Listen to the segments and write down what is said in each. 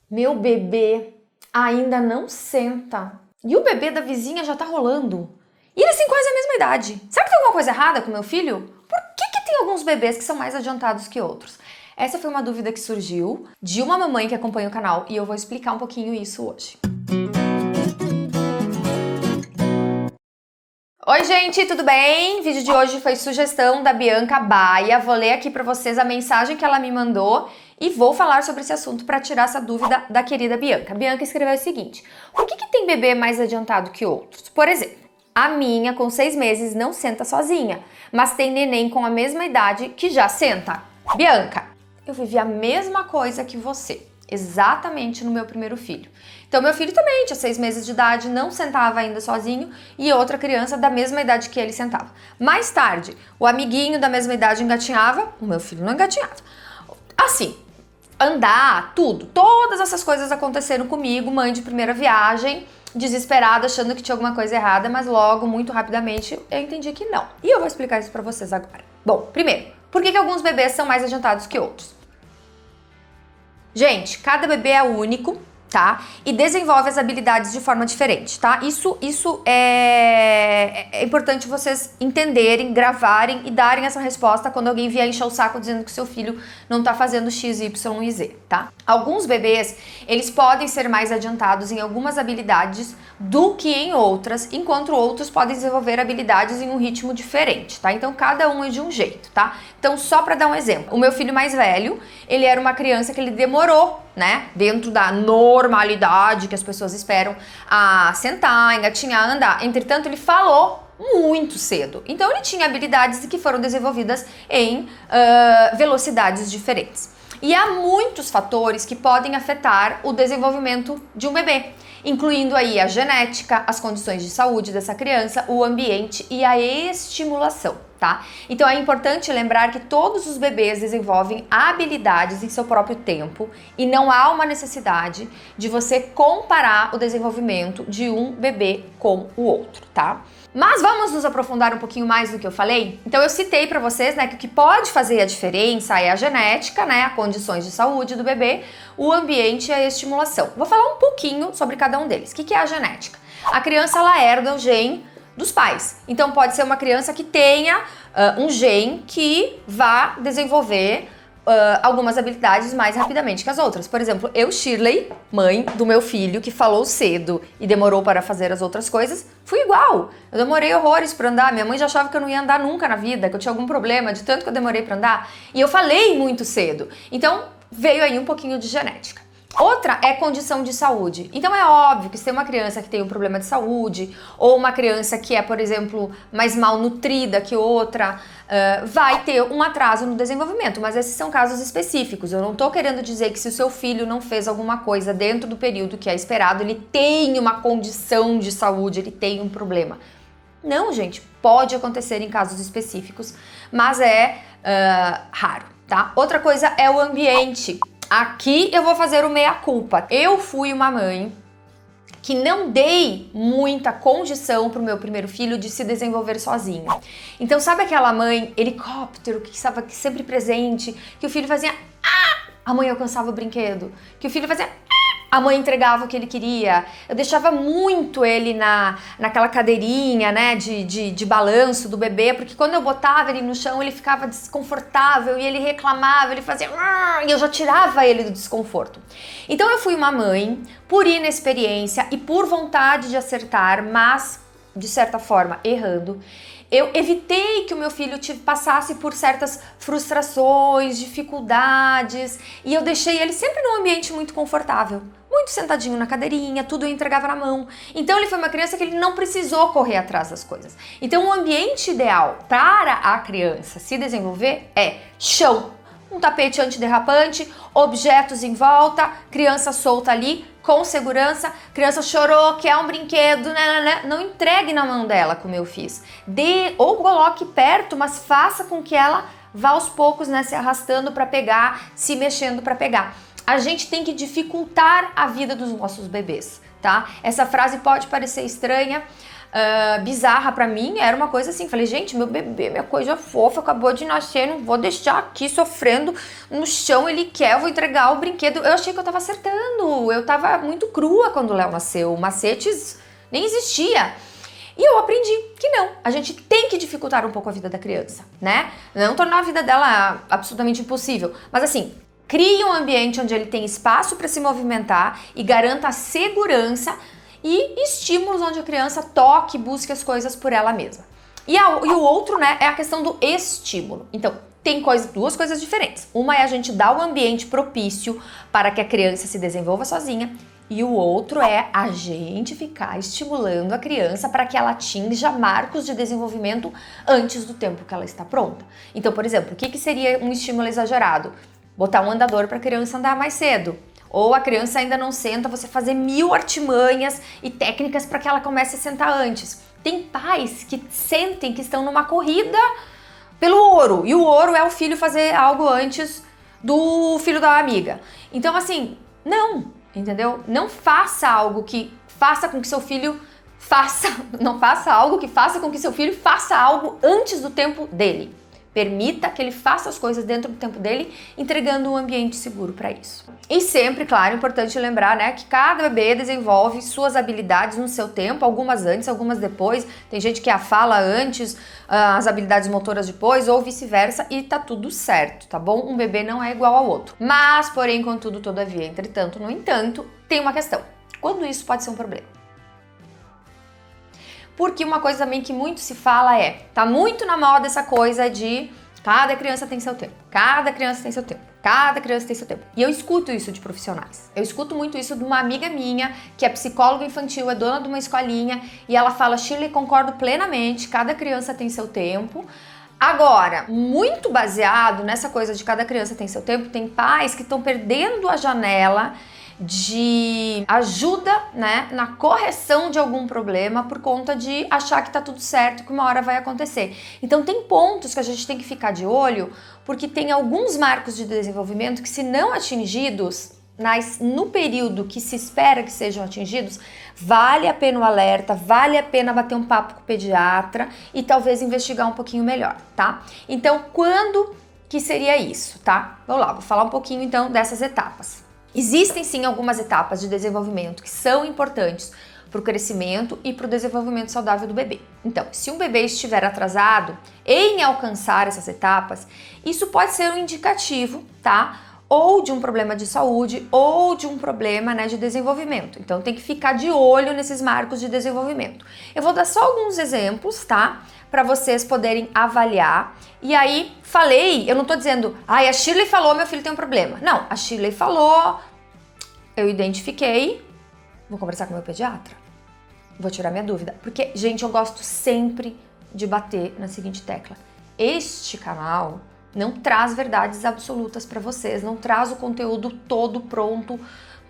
Meu bebê ainda não senta. E o bebê da vizinha já tá rolando. E eles têm quase a mesma idade. Será que tem alguma coisa errada com meu filho? Por que tem alguns bebês que são mais adiantados que outros? Essa foi uma dúvida que surgiu de uma mamãe que acompanha o canal e eu vou explicar um pouquinho isso hoje. Oi gente, tudo bem? O vídeo de hoje foi sugestão da Bianca Baia. Vou ler aqui para vocês a mensagem que ela me mandou e vou falar sobre esse assunto para tirar essa dúvida da querida Bianca. A Bianca escreveu o seguinte: por que tem bebê mais adiantado que outros? Por exemplo, a minha com 6 meses não senta sozinha, mas tem neném com a mesma idade que já senta. Bianca, eu vivi a mesma coisa que você, exatamente no meu primeiro filho. Então meu filho também tinha 6 meses de idade, não sentava ainda sozinho e outra criança da mesma idade que ele sentava. Mais tarde, o amiguinho da mesma idade engatinhava, o meu filho não engatinhava. Assim, andar, tudo, todas essas coisas aconteceram comigo, mãe de primeira viagem, desesperada, achando que tinha alguma coisa errada, mas logo, muito rapidamente, eu entendi que não. E eu vou explicar isso pra vocês agora. Bom, primeiro, por que alguns bebês são mais adiantados que outros? Gente, cada bebê é único, tá? E desenvolve as habilidades de forma diferente, tá? Isso é importante vocês entenderem, gravarem e darem essa resposta quando alguém vier encher o saco dizendo que seu filho não tá fazendo X, Y e Z, tá? Alguns bebês, eles podem ser mais adiantados em algumas habilidades do que em outras, enquanto outros podem desenvolver habilidades em um ritmo diferente, tá? Então, cada um é de um jeito, tá? Então, só pra dar um exemplo, o meu filho mais velho, ele era uma criança que ele demorou, né, dentro da normalidade que as pessoas esperam, a sentar, engatinhar, andar. Entretanto, ele falou muito cedo. Então, ele tinha habilidades que foram desenvolvidas em velocidades diferentes. E há muitos fatores que podem afetar o desenvolvimento de um bebê, incluindo aí a genética, as condições de saúde dessa criança, o ambiente e a estimulação, tá? Então é importante lembrar que todos os bebês desenvolvem habilidades em seu próprio tempo e não há uma necessidade de você comparar o desenvolvimento de um bebê com o outro, tá? Mas vamos nos aprofundar um pouquinho mais do que eu falei? Então eu citei para vocês, né, que o que pode fazer a diferença é a genética, né, as condições de saúde do bebê, o ambiente e a estimulação. Vou falar um pouquinho sobre cada um deles. O que é a genética? A criança, ela herda o gene dos pais. Então pode ser uma criança que tenha um gene que vá desenvolver algumas habilidades mais rapidamente que as outras. Por exemplo, eu, Shirley, mãe do meu filho, que falou cedo e demorou para fazer as outras coisas, fui igual. Eu demorei horrores para andar. Minha mãe já achava que eu não ia andar nunca na vida, que eu tinha algum problema, de tanto que eu demorei para andar. E eu falei muito cedo. Então, veio aí um pouquinho de genética. Outra é condição de saúde. Então é óbvio que se tem uma criança que tem um problema de saúde ou uma criança que é, por exemplo, mais mal nutrida que outra, vai ter um atraso no desenvolvimento, mas esses são casos específicos. Eu não tô querendo dizer que se o seu filho não fez alguma coisa dentro do período que é esperado, ele tem uma condição de saúde, ele tem um problema. Não, gente, pode acontecer em casos específicos, mas é raro, tá? Outra coisa é o ambiente. Aqui eu vou fazer o meia-culpa. Eu fui uma mãe que não dei muita condição para o meu primeiro filho de se desenvolver sozinho. Então, sabe aquela mãe helicóptero que estava sempre presente, que o filho fazia a mãe alcançava o brinquedo, que o filho fazia a mãe entregava o que ele queria. Eu deixava muito ele naquela cadeirinha, né, de balanço do bebê, porque quando eu botava ele no chão, ele ficava desconfortável e ele reclamava, ele fazia... E eu já tirava ele do desconforto. Então eu fui uma mãe, por inexperiência e por vontade de acertar, mas, de certa forma, errando, eu evitei que o meu filho passasse por certas frustrações, dificuldades, e eu deixei ele sempre num ambiente muito confortável, muito sentadinho na cadeirinha, tudo eu entregava na mão. Então ele foi uma criança que ele não precisou correr atrás das coisas. Então o ambiente ideal para a criança se desenvolver é chão, um tapete antiderrapante, objetos em volta, criança solta ali, com segurança, criança chorou, quer um brinquedo, né? Não entregue na mão dela, como eu fiz. Ou coloque perto, mas faça com que ela vá aos poucos, né, se arrastando para pegar, se mexendo para pegar. A gente tem que dificultar a vida dos nossos bebês, tá? Essa frase pode parecer estranha, bizarra pra mim, era uma coisa assim, falei, gente, meu bebê, minha coisa fofa, acabou de nascer, não vou deixar aqui sofrendo no chão, ele quer, eu vou entregar o brinquedo. Eu achei que eu tava acertando, eu tava muito crua quando o Léo nasceu, macetes nem existia. E eu aprendi que não, a gente tem que dificultar um pouco a vida da criança, né? Não tornar a vida dela absolutamente impossível, mas assim, crie um ambiente onde ele tem espaço para se movimentar e garanta a segurança e estímulos onde a criança toque, busque as coisas por ela mesma. E o outro, né, é a questão do estímulo. Então, tem duas coisas diferentes. Uma é a gente dar o ambiente propício para que a criança se desenvolva sozinha. E o outro é a gente ficar estimulando a criança para que ela atinja marcos de desenvolvimento antes do tempo que ela está pronta. Então, por exemplo, o que seria um estímulo exagerado? Botar um andador para a criança andar mais cedo. Ou a criança ainda não senta, você fazer 1000 artimanhas e técnicas para que ela comece a sentar antes. Tem pais que sentem que estão numa corrida pelo ouro. E o ouro é o filho fazer algo antes do filho da amiga. Então, assim, não, entendeu? Não faça algo que faça com que seu filho não faça algo que faça com que seu filho faça algo antes do tempo dele. Permita que ele faça as coisas dentro do tempo dele, entregando um ambiente seguro para isso. E sempre, claro, é importante lembrar, né, que cada bebê desenvolve suas habilidades no seu tempo, algumas antes, algumas depois. Tem gente que a fala antes, as habilidades motoras depois, ou vice-versa, e tá tudo certo, tá bom? Um bebê não é igual ao outro. Mas, porém, contudo, todavia, entretanto, no entanto, tem uma questão. Quando isso pode ser um problema? Porque uma coisa também que muito se fala tá muito na moda essa coisa de cada criança tem seu tempo, cada criança tem seu tempo, cada criança tem seu tempo. E eu escuto isso de profissionais. Eu escuto muito isso de uma amiga minha, que é psicóloga infantil, é dona de uma escolinha, e ela fala, Shirley, concordo plenamente, cada criança tem seu tempo. Agora, muito baseado nessa coisa de cada criança tem seu tempo, tem pais que estão perdendo a janela de ajuda, né, na correção de algum problema por conta de achar que tá tudo certo, que uma hora vai acontecer. Então tem pontos que a gente tem que ficar de olho, porque tem alguns marcos de desenvolvimento que, se não atingidos no período que se espera que sejam atingidos, vale a pena o alerta, vale a pena bater um papo com o pediatra e talvez investigar um pouquinho melhor, tá? Então, quando que seria isso, tá? Vamos lá, vou falar um pouquinho então dessas etapas. Existem sim algumas etapas de desenvolvimento que são importantes para o crescimento e para o desenvolvimento saudável do bebê. Então, se um bebê estiver atrasado em alcançar essas etapas, isso pode ser um indicativo, tá? Ou de um problema de saúde ou de um problema, né, de desenvolvimento. Então, tem que ficar de olho nesses marcos de desenvolvimento. Eu vou dar só alguns exemplos, tá? Para vocês poderem avaliar. E aí, eu não tô dizendo, a Shirley falou, meu filho tem um problema. Não, a Shirley falou, eu identifiquei, vou conversar com o meu pediatra, vou tirar minha dúvida. Porque, gente, eu gosto sempre de bater na seguinte tecla. Este canal não traz verdades absolutas para vocês, não traz o conteúdo todo pronto,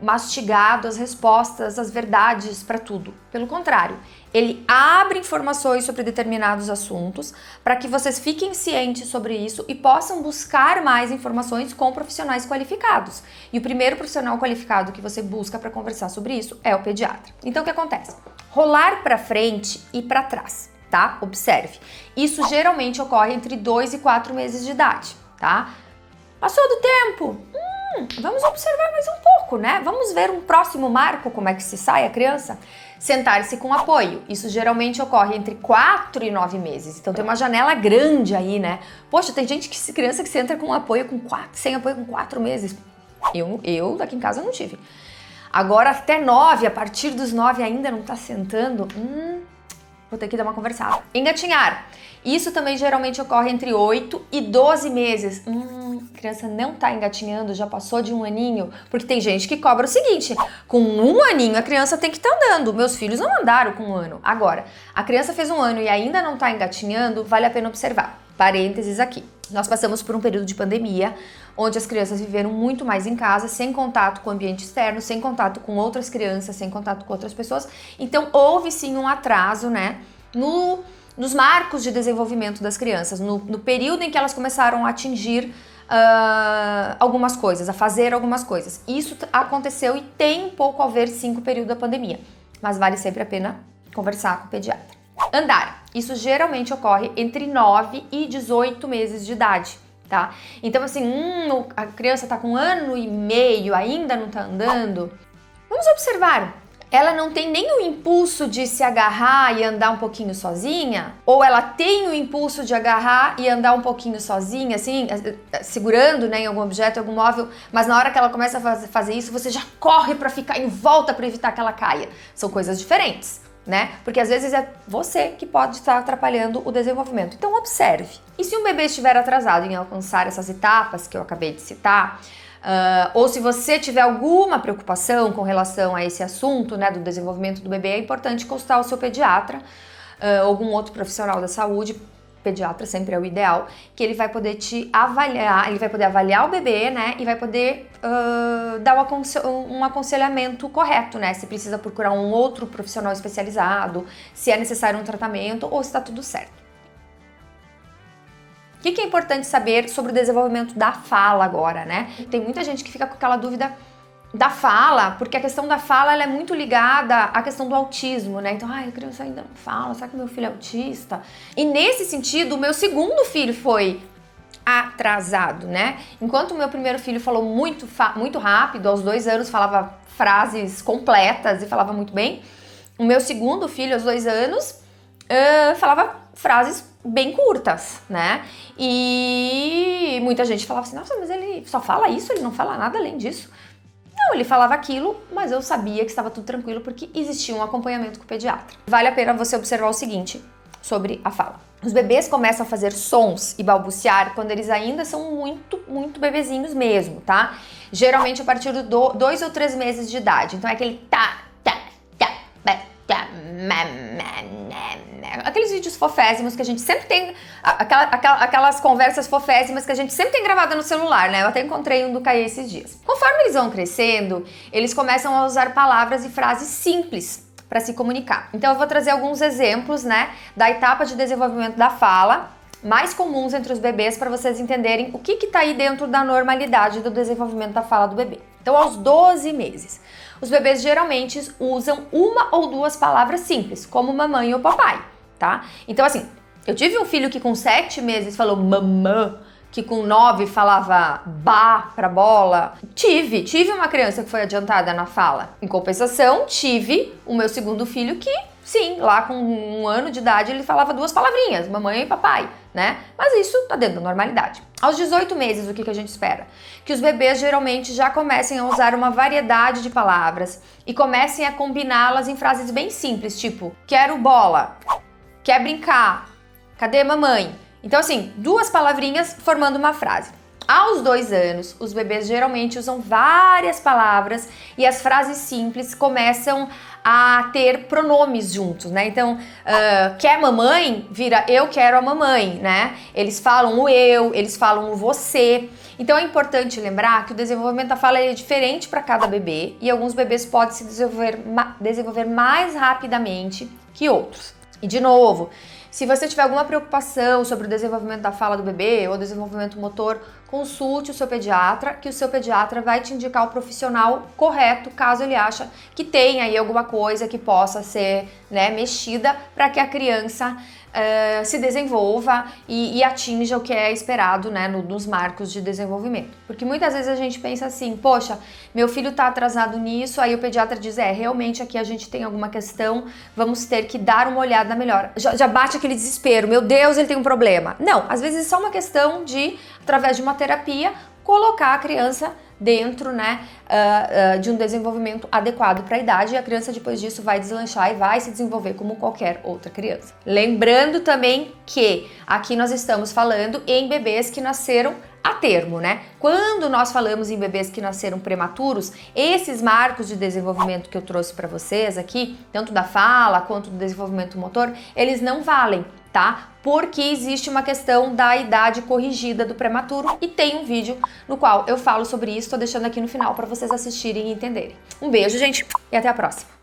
mastigado, as respostas, as verdades para tudo. Pelo contrário, ele abre informações sobre determinados assuntos para que vocês fiquem cientes sobre isso e possam buscar mais informações com profissionais qualificados. E o primeiro profissional qualificado que você busca para conversar sobre isso é o pediatra. Então, o que acontece? Rolar para frente e para trás, tá? Observe. Isso geralmente ocorre entre 2 e 4 meses de idade, tá? Passou do tempo? Vamos observar mais um pouco, né? Vamos ver um próximo marco, como é que se sai a criança? Sentar-se com apoio. Isso geralmente ocorre entre 4 e 9 meses. Então tem uma janela grande aí, né? Poxa, tem criança que senta com apoio sem apoio com 4 meses. Eu daqui em casa não tive. Agora até 9, a partir dos 9 ainda não tá sentando. Vou ter que dar uma conversada. Engatinhar. Isso também geralmente ocorre entre 8 e 12 meses. A criança não tá engatinhando, já passou de 1 aninho, porque tem gente que cobra o seguinte, com 1 aninho a criança tem que estar andando. Meus filhos não andaram com 1 ano. Agora, a criança fez 1 ano e ainda não tá engatinhando, vale a pena observar. Parênteses aqui. Nós passamos por um período de pandemia, onde as crianças viveram muito mais em casa, sem contato com o ambiente externo, sem contato com outras crianças, sem contato com outras pessoas. Então, houve sim um atraso, né, nos marcos de desenvolvimento das crianças, no período em que elas começaram a atingir algumas coisas, a fazer algumas coisas. Isso aconteceu e tem um pouco a ver sim com o período da pandemia, mas vale sempre a pena conversar com o pediatra. Andar. Isso geralmente ocorre entre 9 e 18 meses de idade, tá? Então, assim, a criança tá com 1 ano e meio, ainda não tá andando. Vamos observar. Ela não tem nem o impulso de se agarrar e andar um pouquinho sozinha? Ou ela tem o impulso de agarrar e andar um pouquinho sozinha, assim, segurando, né, em algum objeto, em algum móvel, mas na hora que ela começa a fazer isso, você já corre para ficar em volta para evitar que ela caia. São coisas diferentes, né? Porque às vezes é você que pode estar atrapalhando o desenvolvimento. Então observe. E se um bebê estiver atrasado em alcançar essas etapas que eu acabei de citar, ou se você tiver alguma preocupação com relação a esse assunto, né, do desenvolvimento do bebê, é importante consultar o seu pediatra, algum outro profissional da saúde. Pediatra sempre é o ideal, que ele vai poder te avaliar, ele vai poder avaliar o bebê, né, e vai poder dar um aconselhamento correto, né, se precisa procurar um outro profissional especializado, se é necessário um tratamento ou se está tudo certo. O que é importante saber sobre o desenvolvimento da fala agora, né? Tem muita gente que fica com aquela dúvida da fala, porque a questão da fala ela é muito ligada à questão do autismo, né? Então, a criança ainda não fala, será que meu filho é autista? E nesse sentido, o meu segundo filho foi atrasado, né? Enquanto o meu primeiro filho falou muito rápido, aos 2 anos falava frases completas e falava muito bem, o meu segundo filho, aos 2 anos, falava frases bem curtas, né? E muita gente falava assim, nossa, mas ele só fala isso, ele não fala nada além disso. Não, ele falava aquilo, mas eu sabia que estava tudo tranquilo porque existia um acompanhamento com o pediatra. Vale a pena você observar o seguinte sobre a fala. Os bebês começam a fazer sons e balbuciar quando eles ainda são muito bebezinhos mesmo, tá? Geralmente a partir de 2 ou 3 meses de idade. Então é aquele aqueles vídeos fofésimos que a gente sempre tem, aquelas conversas fofésimas que a gente sempre tem gravada no celular, né? Eu até encontrei um do Caê esses dias. Conforme eles vão crescendo, eles começam a usar palavras e frases simples para se comunicar. Então eu vou trazer alguns exemplos, né, da etapa de desenvolvimento da fala, mais comuns entre os bebês, para vocês entenderem o que tá aí dentro da normalidade do desenvolvimento da fala do bebê. Então, aos 12 meses, os bebês geralmente usam 1 ou 2 palavras simples, como mamãe ou papai, tá? Então, assim, eu tive um filho que com 7 meses falou mamã, que com 9 falava bah pra bola. Tive uma criança que foi adiantada na fala. Em compensação, tive o meu segundo filho que, sim, lá com 1 ano de idade ele falava 2 palavrinhas, mamãe e papai, né? Mas isso tá dentro da normalidade. Aos 18 meses, o que a gente espera? Que os bebês geralmente já comecem a usar uma variedade de palavras e comecem a combiná-las em frases bem simples, tipo, quero bola, quer brincar, cadê mamãe? Então, assim, 2 palavrinhas formando uma frase. Aos 2 anos, os bebês geralmente usam várias palavras e as frases simples começam a ter pronomes juntos, né? Então, quer mamãe vira eu quero a mamãe, né? Eles falam o eu, eles falam o você. Então, é importante lembrar que o desenvolvimento da fala é diferente para cada bebê e alguns bebês podem se desenvolver mais rapidamente que outros. E, de novo, se você tiver alguma preocupação sobre o desenvolvimento da fala do bebê ou desenvolvimento motor, consulte o seu pediatra, que o seu pediatra vai te indicar o profissional correto, caso ele ache que tem aí alguma coisa que possa ser, né, mexida para que a criança se desenvolva e atinja o que é esperado, né, nos marcos de desenvolvimento. Porque muitas vezes a gente pensa assim, poxa, meu filho tá atrasado nisso, aí o pediatra diz, realmente aqui a gente tem alguma questão, vamos ter que dar uma olhada melhor. Já bate aquele desespero, meu Deus, ele tem um problema. Não, às vezes é só uma questão de, através de uma terapia, colocar a criança dentro, né, de um desenvolvimento adequado para a idade, e a criança depois disso vai deslanchar e vai se desenvolver como qualquer outra criança. Lembrando também que aqui nós estamos falando em bebês que nasceram a termo, né? Quando nós falamos em bebês que nasceram prematuros, esses marcos de desenvolvimento que eu trouxe para vocês aqui, tanto da fala quanto do desenvolvimento motor, eles não valem, tá? Porque existe uma questão da idade corrigida do prematuro e tem um vídeo no qual eu falo sobre isso, tô deixando aqui no final para vocês assistirem e entenderem. Um beijo, gente, e até a próxima!